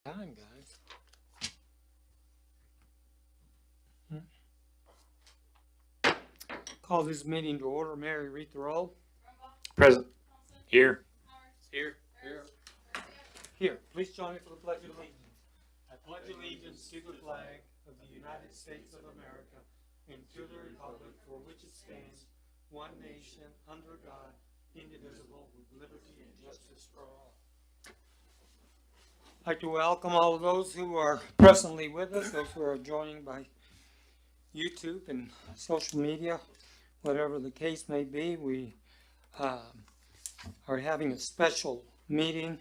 Time, guys. Call this meeting to order. Mary, read the roll. Present. Here. Here. Here. Please join me for the Pledge of Allegiance. I pledge allegiance to the flag of the United States of America and to the republic for which it stands, one nation, under God, indivisible, with liberty and justice for all. I'd like to welcome all of those who are presently with us, those who are joining by YouTube and social media, whatever the case may be. We are having a special meeting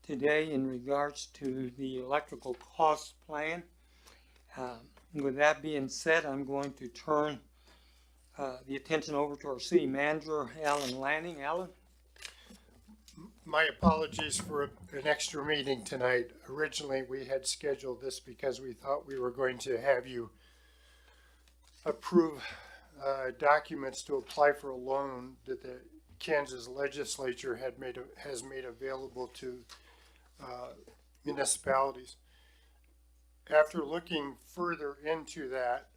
today in regards to the electrical cost plan. With that being said, I'm going to turn the attention over to our city manager, Alan Lanning. Alan? My apologies for an extra meeting tonight. Originally, we had scheduled this because we thought we were going to have you approve documents to apply for a loan that the Kansas legislature has made available to municipalities. After looking further into that,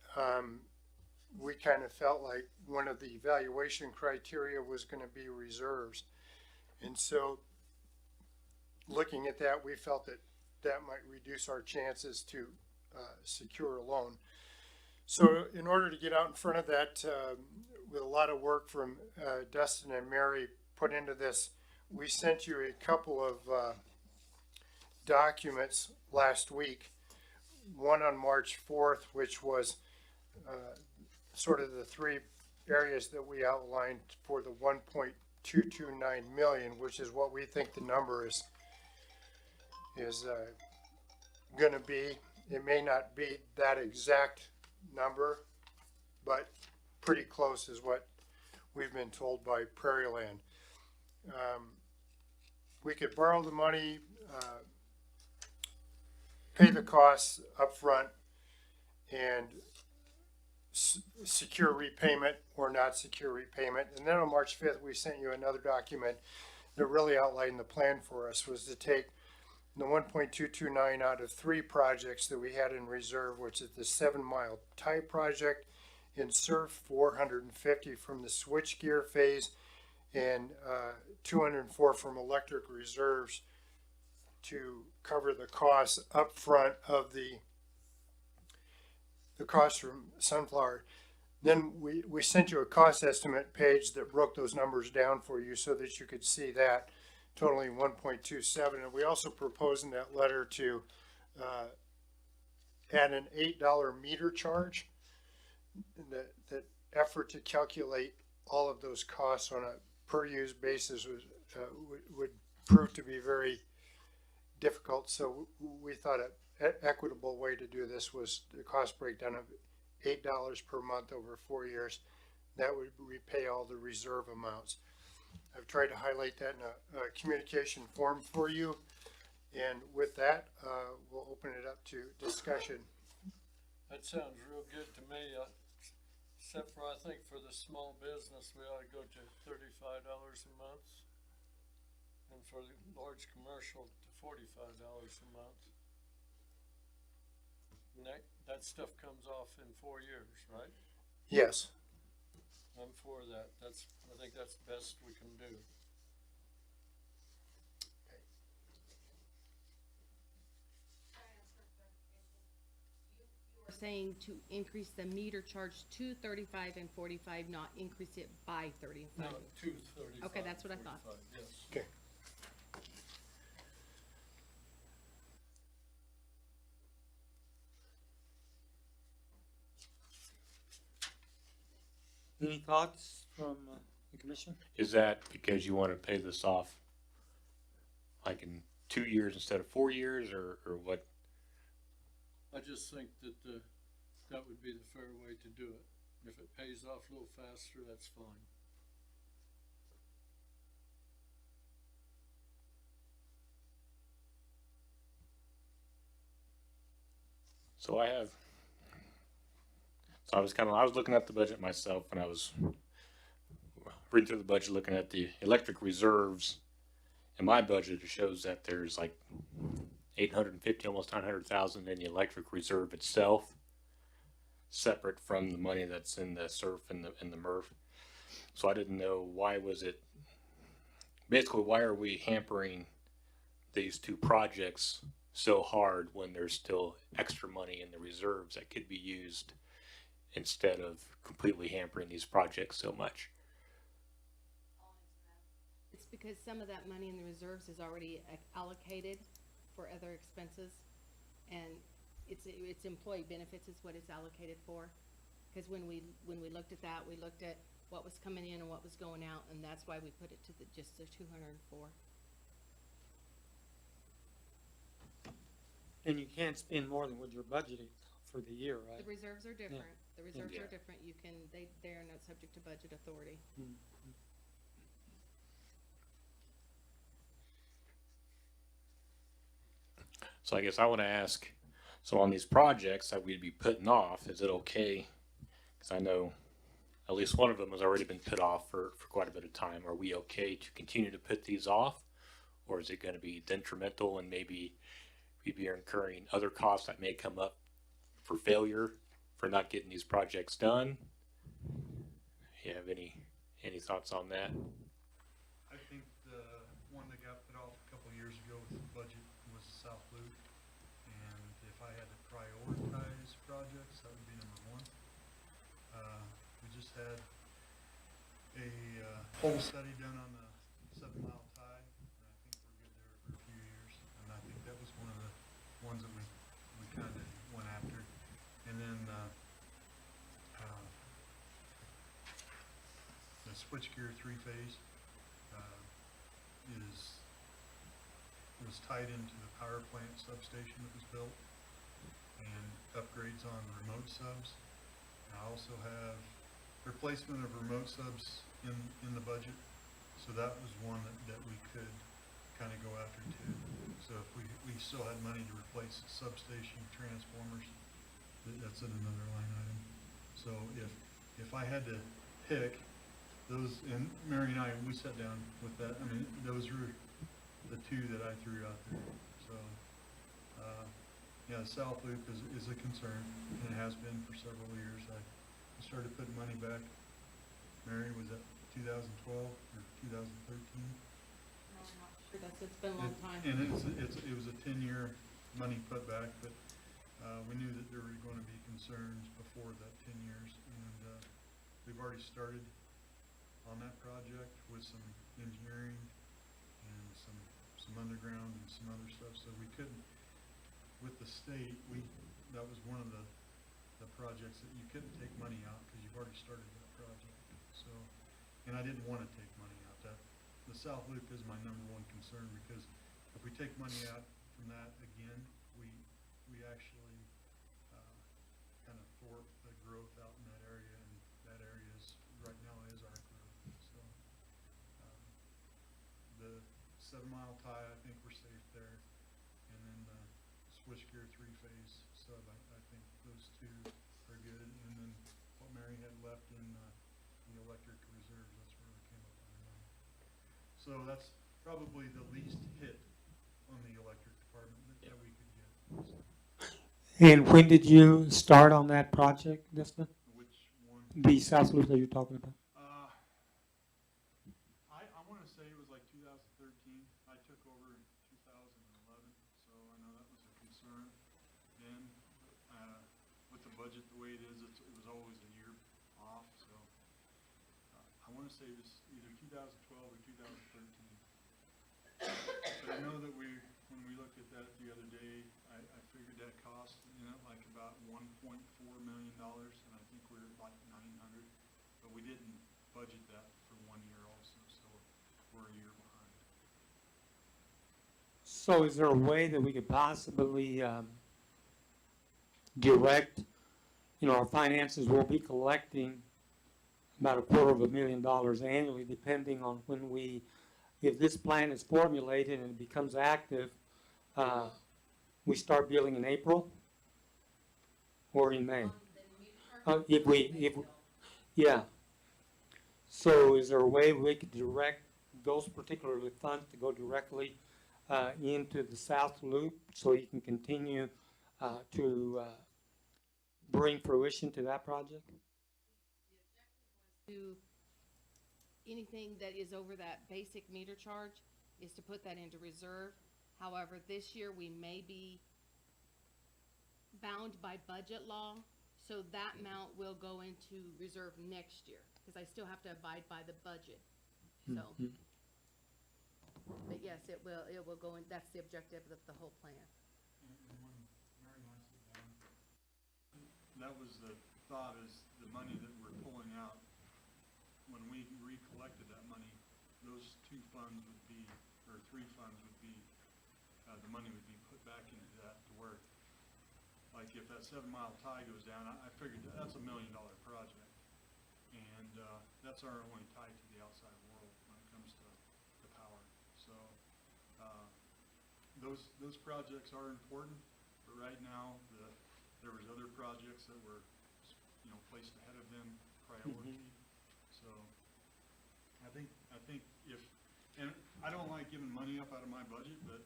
we kind of felt like one of the evaluation criteria was going to be reserves. And so looking at that, we felt that that might reduce our chances to secure a loan. So in order to get out in front of that, with a lot of work from Dustin and Mary put into this, we sent you a couple of documents last week. One on March 4th, which was sort of the three areas that we outlined for the 1.229 million, which is what we think the number is going to be. It may not be that exact number, but pretty close is what we've been told by Prairie Land. We could borrow the money, pay the costs up front, and secure repayment or not secure repayment. And then on March 5th, we sent you another document that really outlined the plan for us, was to take the 1.229 out of three projects that we had in reserve, which is the 7 Mile tie project, insert 450 from the switchgear phase, and 204 from electric reserves to cover the costs up front of the cost from Sunflower. Then we sent you a cost estimate page that broke those numbers down for you so that you could see that, totaling 1.27. And we also proposed in that letter to add an $8 meter charge. That effort to calculate all of those costs on a per use basis would prove to be very difficult. So we thought an equitable way to do this was the cost breakdown of $8 per month over 4 years. That would repay all the reserve amounts. I've tried to highlight that in a communication form for you. And with that, we'll open it up to discussion. That sounds real good to me, except for I think for the small business, we ought to go to $35 a month. And for the large commercial to $45 a month. And that stuff comes off in 4 years, right? Yes. I'm for that. I think that's the best we can do. Saying to increase the meter charge to 35 and 45, not increase it by 35. No, 235. Okay, that's what I thought. Yes. Okay. Any thoughts from the commission? Is that because you want to pay this off like in 2 years instead of 4 years, or what? I just think that that would be the fair way to do it. If it pays off a little faster, that's fine. So I was looking at the budget myself when I was reading through the budget, looking at the electric reserves. In my budget, it shows that there's like 850, almost 900,000 in the electric reserve itself, separate from the money that's in the SURF and the MERF. So I didn't know, why was it, basically why are we hampering these two projects so hard when there's still extra money in the reserves that could be used instead of completely hampering these projects so much? It's because some of that money in the reserves is already allocated for other expenses, and it's employee benefits is what it's allocated for. Cause when we looked at that, we looked at what was coming in and what was going out, and that's why we put it to just the 204. And you can't spend more than what you're budgeting for the year, right? The reserves are different. The reserves Yeah. are different. You can, they are not subject to budget authority. So I guess I want to ask, so on these projects that we'd be putting off, is it okay? Because I know at least one of them has already been put off for quite a bit of time. Are we okay to continue to put these off? Or is it going to be detrimental and maybe we'd be incurring other costs that may come up for failure for not getting these projects done? You have any thoughts on that? I think the one that got put off a couple of years ago with the budget was the South Loop. And if I had to prioritize projects, that would be number one. We just had a whole study done on the 7 Mile Tie, and I think we're good there for a few years. And I think that was one of the ones that we kind of went after. And then the switchgear 3-phase was tied into the power plant substation that was built, and upgrades on remote subs. And I also have replacement of remote subs in the budget, so that was one that we could kind of go after too. So if we still had money to replace substation transformers, that's in another line item. So if I had to pick those, and Mary and I, we sat down with that, I mean, those were the two that I threw out there. So, yeah, the South Loop is a concern, and it has been for several years. I started putting money back, Mary, was that 2012 or 2013? It's been a long time. And it was a 10-year money put back, but we knew that there were going to be concerns before that 10 years, and we've already started on that project with some engineering and some underground and some other stuff. So we couldn't, with the state, that was one of the projects that you couldn't take money out because you've already started that project. So, and I didn't want to take money out. The South Loop is my number one concern, because if we take money out from that again, we actually kind of thwart the growth out in that area, and that area is right now is our growth. So the 7 Mile Tie, I think we're safe there, and then the switchgear 3-phase sub, I think those two are good, and then what Mary had left in the electric reserves, that's where we came up with the money. So that's probably the least hit on the electric department that we could get. So, And when did you start on that project, Dustin? which one? The South Loop that you're talking about? I want to say it was like 2013. I took over in 2011, so I know that was a concern. And with the budget the way it is, it was always a year off. So I want to say it was either 2012 or 2013. But I know that when we looked at that the other day, I figured that cost, like about $1.4 million, and I think we're at like 900. But we didn't budget that for 1 year also, so we're a year behind. So is there a way that we could possibly direct, our finances will be collecting about $250,000 annually, depending on when if this plan is formulated and it becomes active, we start billing in April or in May? Yeah. So is there a way we could direct those particular funds to go directly into the south loop so you can continue to bring fruition to that project? To anything that is over that basic meter charge is to put that into reserve. However, this year we may be bound by budget law, so that amount will go into reserve next year, because I still have to abide by the budget, so. Mhm. But yes, it will go in, that's the objective of the whole plan. And when Mary wants it down, that was the thought, is the money that we're pulling out, when we recollected that money, those two funds would be, or three funds would be, the money would be put back into that to where, like if that 7 Mile tie goes down, I figured that's $1 million project. And, that's our only tie to the outside world when it comes to power. So, those projects are important, but right now, there was other projects that were, placed ahead of them, priority. So, I think if, and I don't like giving money up out of my budget, but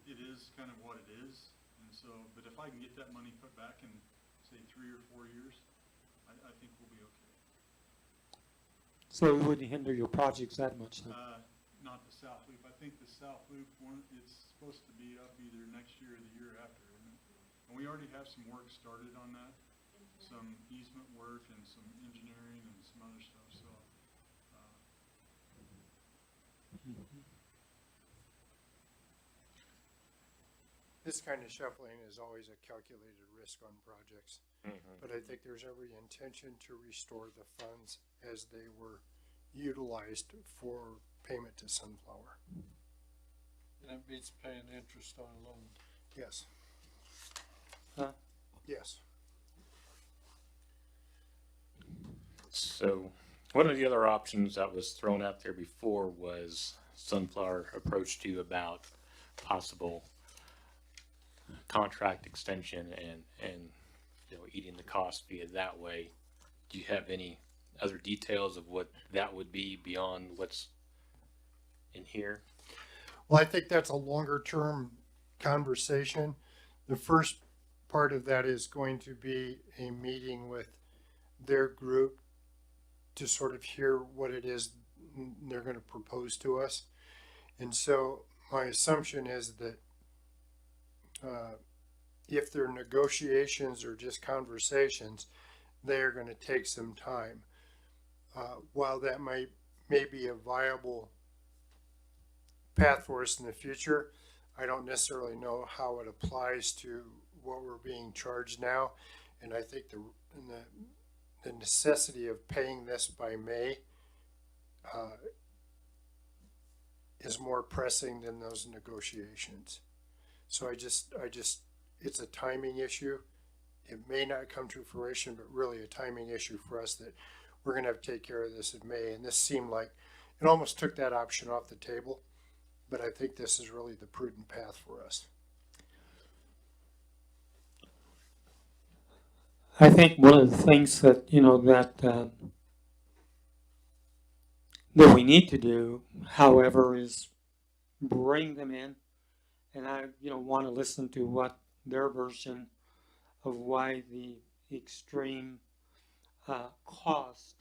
it is kind of what it is. And so, but if I can get that money put back in, say, 3 or 4 years, I think we'll be okay. So it wouldn't hinder your projects that much then? Not the South Loop. I think the South Loop one, it's supposed to be up either next year or the year after, isn't it? And we already have some work started on that, some easement work and some engineering and some other stuff, so. This kind of shuffling is always a calculated risk on projects, but I think there's every intention to restore the funds as they were utilized for payment to Sunflower. And it beats paying interest on a loan. Yes. Huh? Yes. So one of the other options that was thrown out there before was Sunflower approached you about possible contract extension and eating the cost via that way. Do you have any other details of what that would be beyond what's in here? Well, I think that's a longer term conversation. The first part of that is going to be a meeting with their group to sort of hear what it is they're going to propose to us. And so my assumption is that if they're negotiations or just conversations, they are going to take some time. While that may be a viable path for us in the future, I don't necessarily know how it applies to what we're being charged now. And I think the necessity of paying this by May is more pressing than those negotiations. So I just, it's a timing issue. It may not come to fruition, but really a timing issue for us that we're going to have to take care of this in May. And this seemed like it almost took that option off the table, but I think this is really the prudent path for us. I think one of the things that, that we need to do, however, is bring them in. And I, want to listen to what their version of why the extreme cost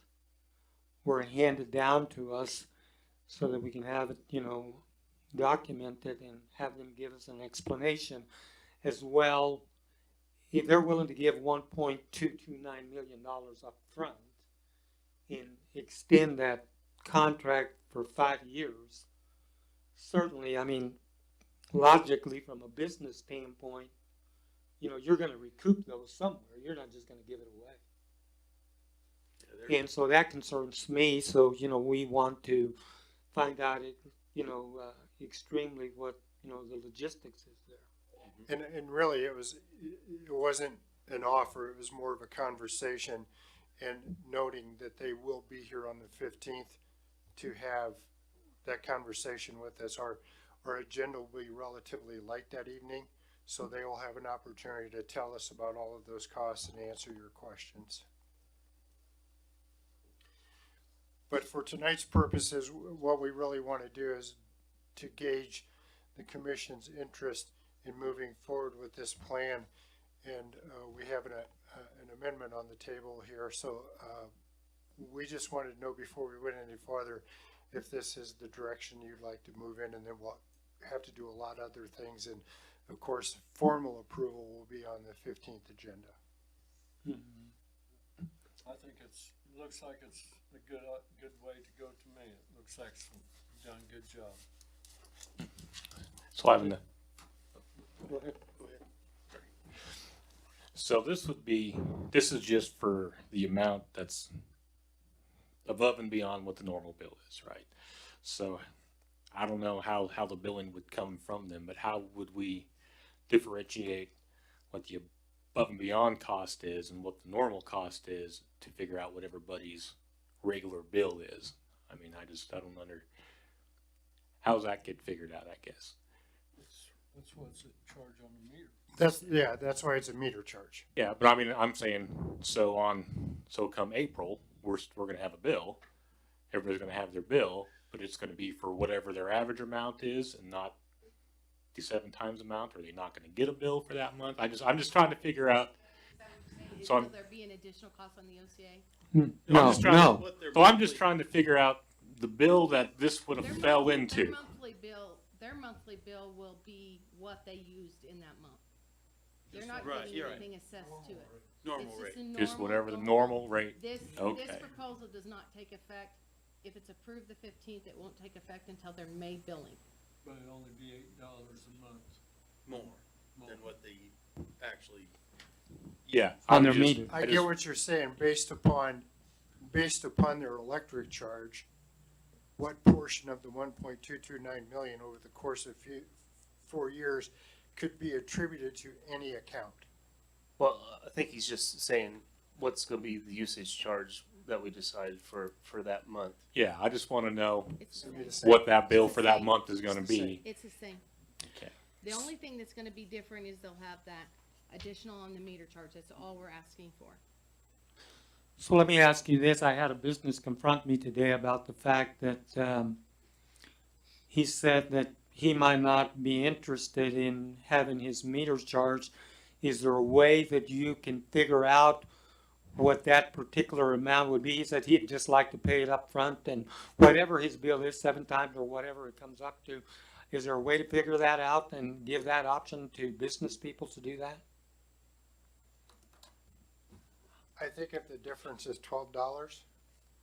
were handed down to us so that we can have it, documented and have them give us an explanation as well. If they're willing to give $1.229 million up front and extend that contract for 5 years, certainly, logically, from a business standpoint, you're going to recoup those somewhere. You're not just going to give it away. And so that concerns me. So, we want to find out, extremely what, the logistics is there. And really, it wasn't an offer. It was more of a conversation, and noting that they will be here on the 15th to have that conversation with us. Our agenda will be relatively light that evening, so they will have an opportunity to tell us about all of those costs and answer your questions. But for tonight's purposes, what we really want to do is to gauge the commission's interest in moving forward with this plan. And we have an amendment on the table here, so we just wanted to know before we went any farther if this is the direction you'd like to move in, and then we'll have to do a lot of other things. And of course, formal approval will be on the 15th agenda. I think looks like it's a good way to go to me. It looks excellent. You've done a good job. So I have Go ahead. So this is just for the amount that's above and beyond what the normal bill is, right? So I don't know how the billing would come from them, but how would we differentiate what the above and beyond cost is and what the normal cost is to figure out what everybody's regular bill is? I mean, I don't how does that get figured out, I guess? That's what's it charge on the meter. That's why it's a meter charge. Yeah, but I mean, I'm saying, so come April, we're gonna have a bill. Everybody's gonna have their bill, but it's gonna be for whatever their average amount is and not the 7 times amount. Are they not gonna get a bill for that month? I'm just trying to figure out. So Will there be an additional cost on the OCA? I'm just trying to figure out the bill that this would have Their fell monthly- into. Their monthly bill will be what they used in that month. They're not Right, getting you're right. anything assessed to it. Normal It's rate. just a Just whatever the normal normal rate. This Okay. proposal does not take effect. If it's approved the 15th, it won't take effect until their May billing. But it'd only be $8 a month. More than what they actually. Yeah. On I'm their just- meter. I get just- what you're saying, based upon their electric charge, what portion of the 1.229 million over the course of 4 years could be attributed to any account? Well, I think he's just saying what's gonna be the usage charge that we decided for that month. Yeah, I just want to know It's So the it'd be the same. same. what that bill It's the for that same. month is going to It's the be. It's the same. Okay. The only thing that's gonna be different is they'll have that additional on the meter charge. That's all we're asking for. So let me ask you this. I had a business confront me today about the fact that he said that he might not be interested in having his meters charged. Is there a way that you can figure out what that particular amount would be? He said he'd just like to pay it up front, and whatever his bill is, 7 times or whatever it comes up to. Is there a way to figure that out and give that option to business people to do that? I think if the difference is $12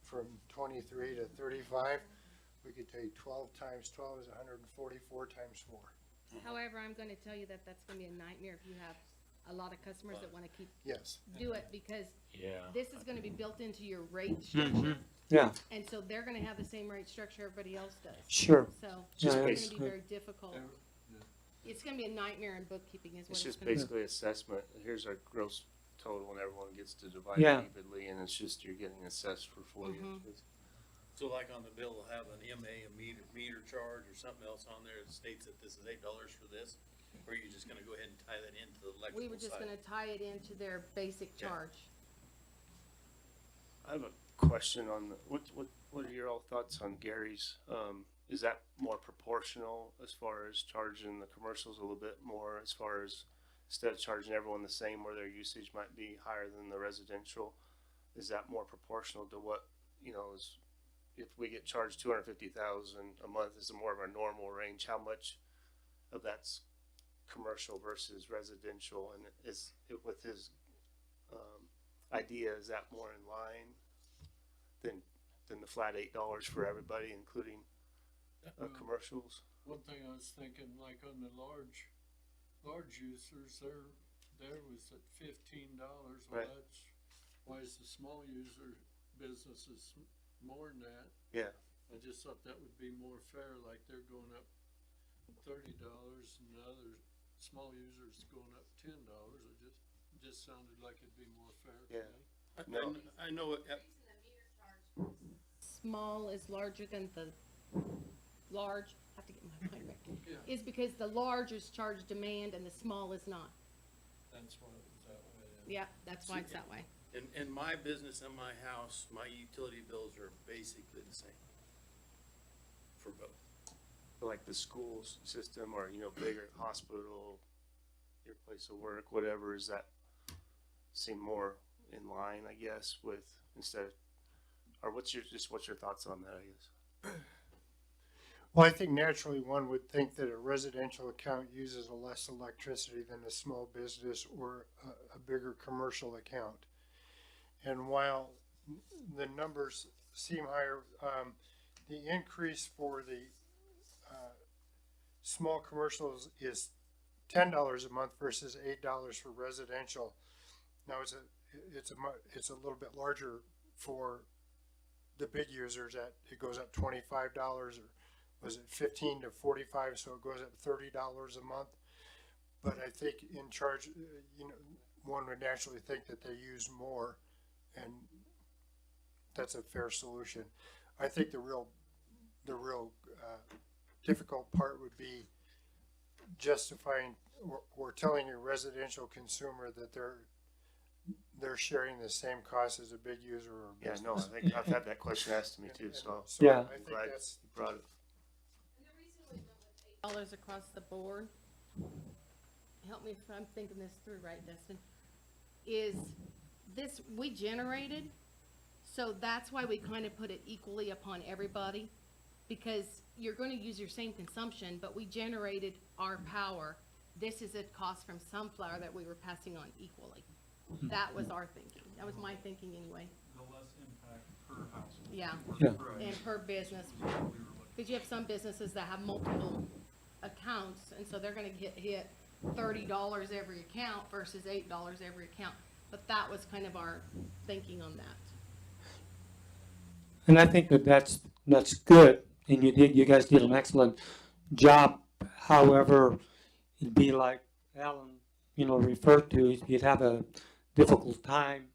from 23 to 35, we could take 12 times 12 is 144 times 4. However, I'm gonna tell you that that's gonna be a nightmare if you have a lot of customers that wanna Yes. do it, because Yeah. this is gonna be built into your rate structure. Yeah, And so they're gonna have the same rate structure everybody else does. sure. So it's Yeah, gonna be basically. very difficult. It's gonna be a nightmare in bookkeeping is what It's it's just gonna be. basically assessment. Here's our gross total and everyone gets to divide Yeah. it evenly and it's just you're getting assessed for 4 Mhm. years. So like on the bill, will have an MA, a meter charge or something else on there that states that this is $8 for this? Or are you just gonna go ahead and tie that into the We were electrical just side? gonna tie it into their basic Yeah. charge. I have a question on what are your all thoughts on Gary's? Is that more proportional as far as charging the commercials a little bit more as far as instead of charging everyone the same where their usage might be higher than the residential? Is that more proportional to what, is if we get charged 250,000 a month is more of our normal range, how much of that's commercial versus residential, and is it with his idea, is that more in line than the flat $8 for everybody, including commercials? One thing I was thinking, like on the large users, there was at $15. Well, Right. that's, why is the small user businesses more than that? Yeah. I just thought that would be more fair, like they're going up $30 and the other small users going up $10. It just sounded like it'd be more fair to Yeah. me. No. I know it, Small is larger than the large, I have to get my mind right, Yeah. is because the large is charged demand and the small is not. That's why it was that way. Yeah, that's why it's that way. in my business and my house, my utility bills are basically the same for both. The like the schools system or, you know, bigger hospital, your place of work, whatever, is that seem more in line, I guess, with instead of, or what's your thoughts on that, I guess? Well, I think naturally one would think that a residential account uses less electricity than a small business or a bigger commercial account. And while the numbers seem higher, the increase for the small commercials is $10 a month versus $8 for residential. Now it's a little bit larger for the big users. That it goes up $25, or was it 15 to 45? So it goes up $30 a month. But I think in charge, you know, one would naturally think that they use more, and that's a fair solution. I think the real difficult part would be justifying or telling a residential consumer that they're sharing the same cost as a big user or Yeah, business. no, I think I've had that question asked to me too, so So Yeah. I think glad that's you brought it. Dollars across the board, help me if I'm thinking this through right, Dustin, is this, we generated, so that's why we kind of put it equally upon everybody, because you're gonna use your same consumption, but we generated our power. This is a cost from Sunflower that we were passing on equally. That was our thinking, that was my thinking anyway, The less impact per household. yeah, Yeah. and per business. We were looking. Because you have some businesses that have multiple accounts, and so they're gonna get hit $30 every account versus $8 every account. But that was kind of our thinking on that. And I think that's good, and you guys did an excellent job. However, it'd be like Alan, referred to, you'd have a difficult time,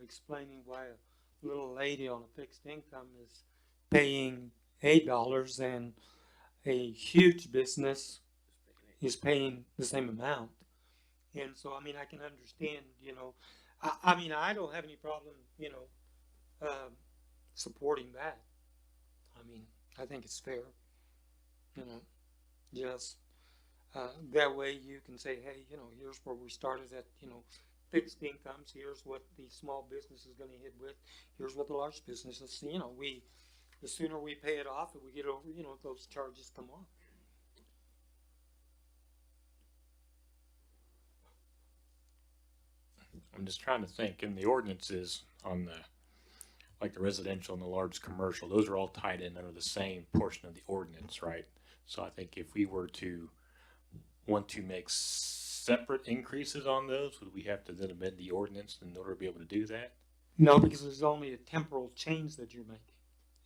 explaining why a little lady on a fixed income is paying $8 and a huge business is paying the same amount. And so, I can understand, I don't have any problem, supporting that. I think it's fair, just, that way you can say, hey, here's where we started at, fixed incomes, here's what the small business is gonna hit with, here's what the large businesses, the sooner we pay it off and we get over, those charges come off. I'm just trying to think, in the ordinances on the residential and the large commercial, those are all tied in under the same portion of the ordinance, right? So I think if we were to want to make separate increases on those, would we have to then amend the ordinance in order to be able to do that? No, because there's only a temporal change that you're making.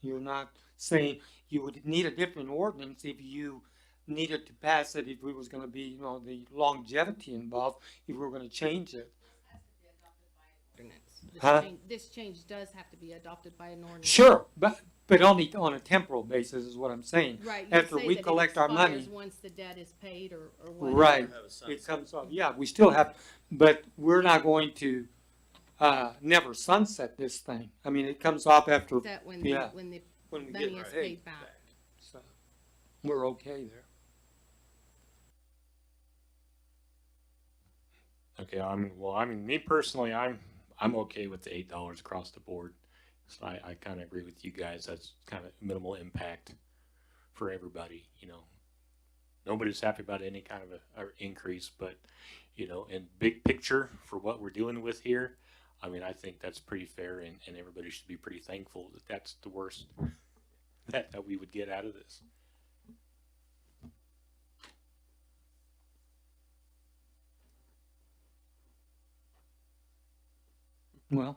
You're not saying you would need a different ordinance if you needed to pass it, if it was gonna be, the longevity involved, if we were gonna change it. Huh? This change does have to be adopted by an ordinance. Sure, but only on a temporal basis is what I'm saying. Right, you After say we that it collect our money. expires once the debt is paid or whatever. Right, Have a sunset. it comes off, yeah, we still have, but we're not going to, never sunset this thing. it comes off after, That when Yeah. the when we money get is paid, paid back. so we're okay there. Okay, me personally, I'm okay with the $8 across the board. So I kind of agree with you guys. That's kind of minimal impact for everybody. Nobody's happy about any kind of a increase, but in big picture for what we're dealing with here, I think that's pretty fair, and everybody should be pretty thankful that that's the worst that we would get out of this. Well,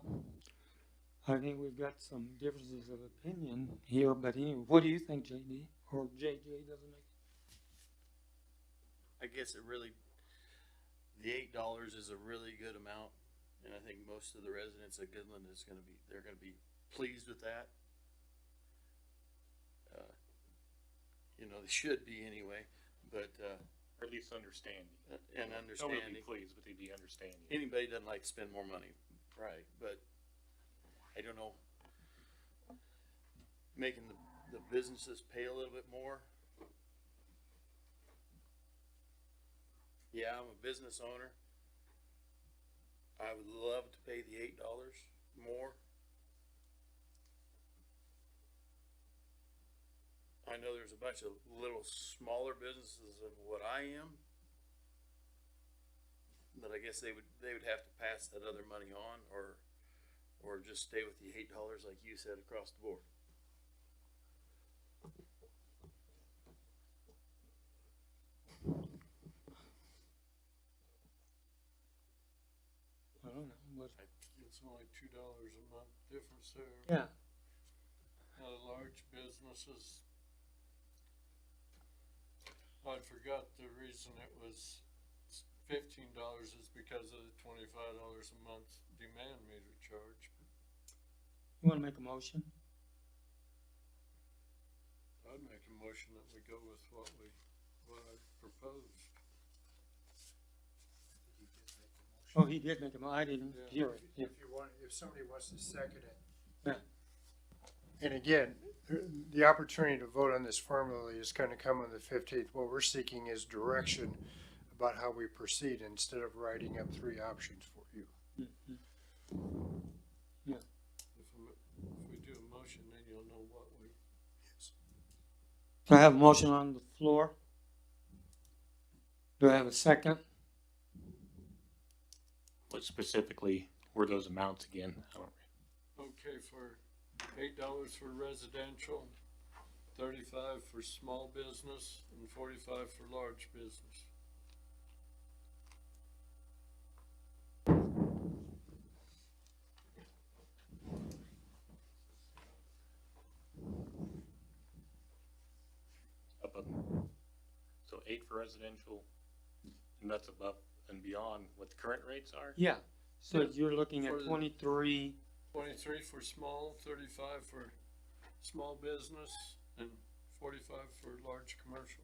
I think we've got some differences of opinion here, but anyway, what do you think, JD? Or JJ doesn't make it? I guess the $8 is a really good amount, and I think most of the residents of Goodland they're gonna be pleased with that. They should be anyway, but, Or at least understanding. and Nobody would understanding. be pleased, but they'd be understanding. Anybody doesn't like to spend more money, right, but I don't know. Making the businesses pay a little bit more, yeah, I'm a business owner. I would love to pay the $8 more. I know there's a bunch of little smaller businesses than what I am. But I guess they would have to pass that other money on or just stay with the $8 like you said across the board. I don't know, but, It's only $2 a month difference there. yeah, Large businesses. I forgot the reason it was $15 is because of the $25 a month demand meter charge. you wanna make a motion? I'd make a motion that we go with what I proposed. Oh, he did make a I didn't Yeah. hear it, yeah. If somebody wants to second it. Yeah. And again, the opportunity to vote on this formally is gonna come on the 15th. What we're seeking is direction about how we proceed instead of writing up 3 options for you. Mhm. If we do a motion, then you'll know what we. So I have a motion on the floor. Do I have a second? What specifically were those amounts again? I don't- Okay, for $8 for residential, 35 for small business, and 45 for large business. So 8 for residential, and that's above and beyond what the current rates are? Yeah, so you're looking at For the- 23, 23 for small, 35 for small business, and 45 for large commercial.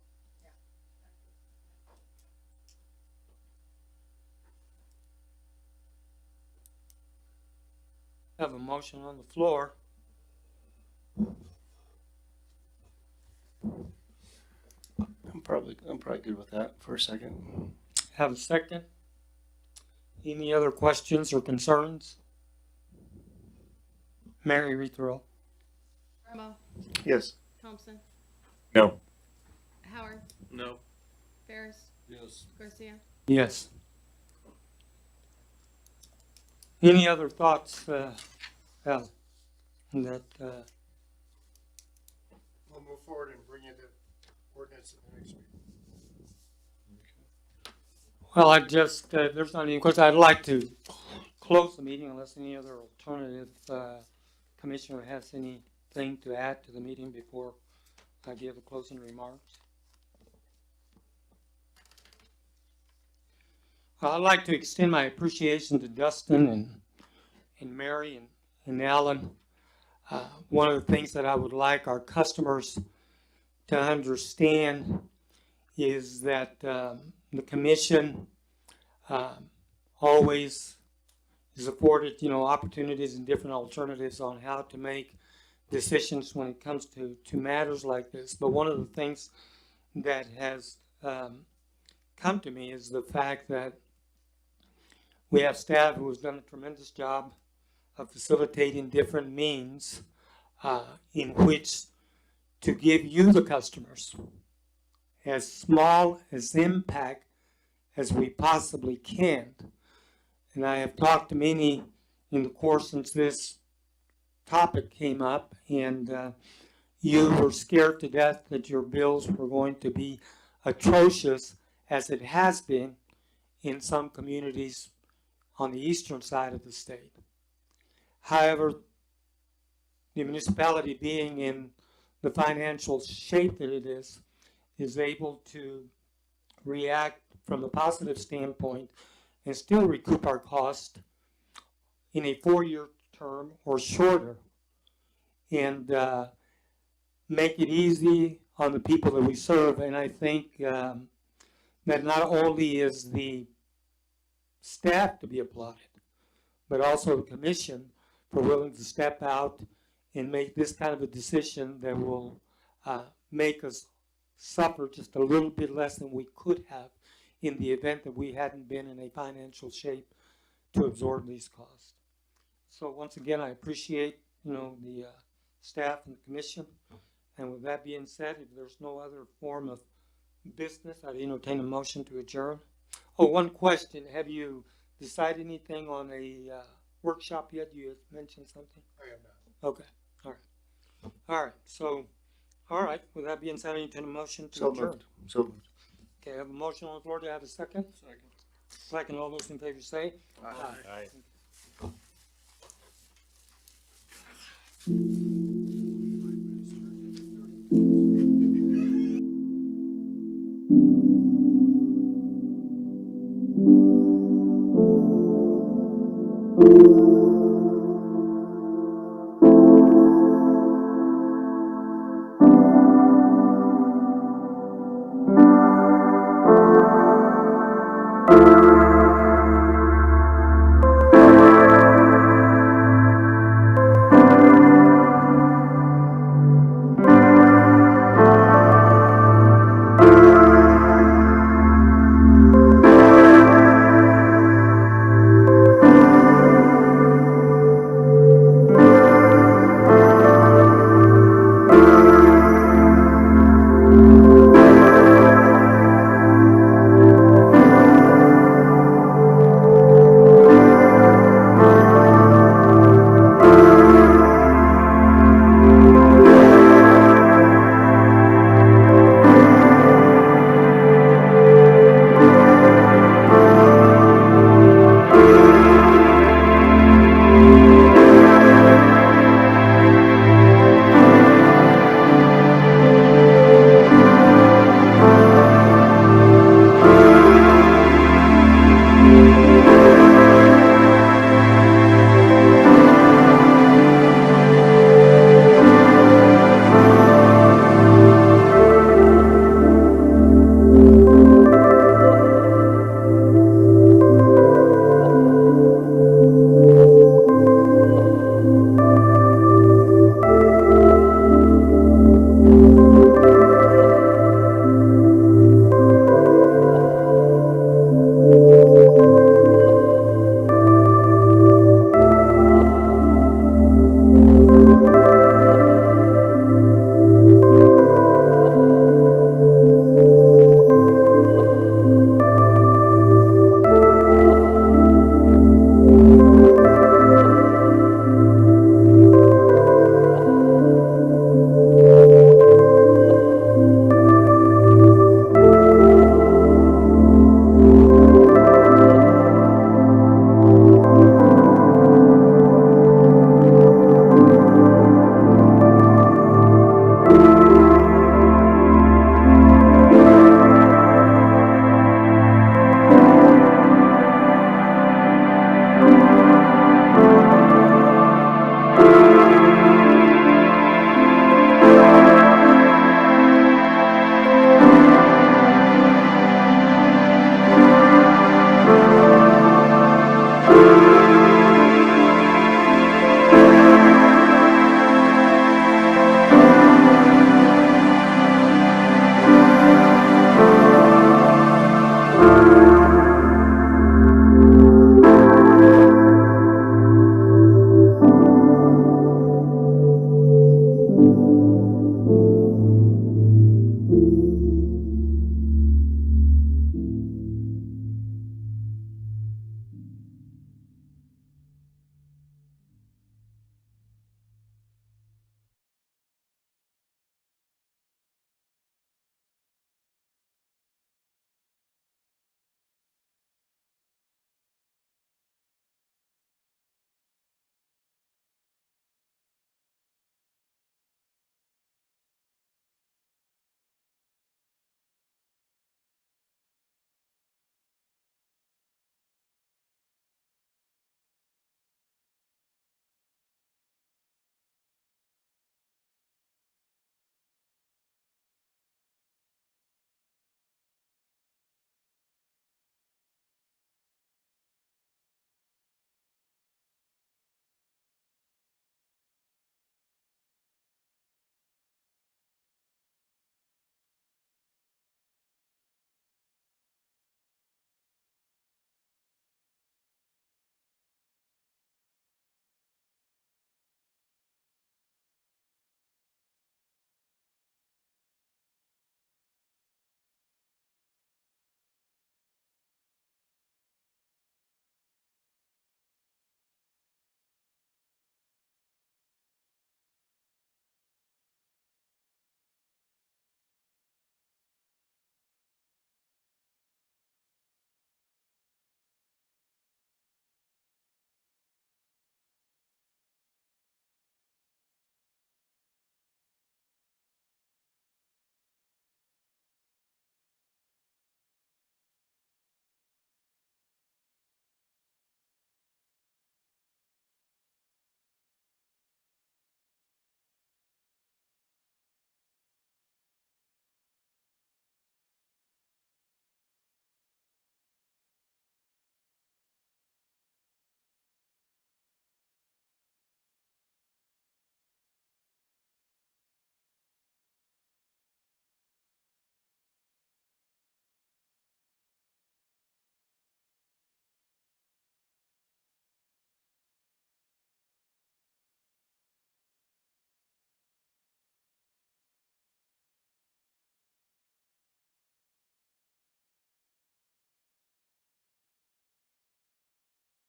I have a motion on the floor. I'm probably good with that for a second. Have a second. Any other questions or concerns? Mary, read the roll. Ramo, Yes. Thompson, No. Howard, No. Ferris, Yes. Garcia. Yes. Any other thoughts, Al, on that, We'll move forward and bring you the ordinance at the next meeting. well, I just, there's not any questions. I'd like to close the meeting unless any other alternative, commissioner has anything to add to the meeting before I give the closing remarks. I'd like to extend my appreciation to Dustin and Mary and Alan. One of the things that I would like our customers to understand is that the commission always is afforded, opportunities and different alternatives on how to make decisions when it comes to matters like this. But one of the things that has come to me is the fact that we have staff who has done a tremendous job of facilitating different means in which to give you, the customers, as small as impact as we possibly can. And I have talked to many in the course since this topic came up, and you were scared to death that your bills were going to be atrocious, as it has been in some communities on the eastern side of the state. However, the municipality, being in the financial shape that it is able to react from a positive standpoint and still recoup our cost in a 4-year term or shorter, and make it easy on the people that we serve. And I think that not only is the staff to be applauded, but also the commission for willing to step out and make this kind of a decision that will make us suffer just a little bit less than we could have in the event that we hadn't been in a financial shape to absorb these costs. So once again, I appreciate, the staff and the commission. And with that being said, if there's no other form of business, I'd entertain a motion to adjourn. Oh, one question. Have you decided anything on a workshop yet? You had mentioned something? I am not. Okay, all right. All right, so, all right, with that being said, I entertain a motion to So adjourn. moved. So moved. Okay, I have a motion on the floor. Do I have a second? Second. Second, all those in favor say? Aye. Aye.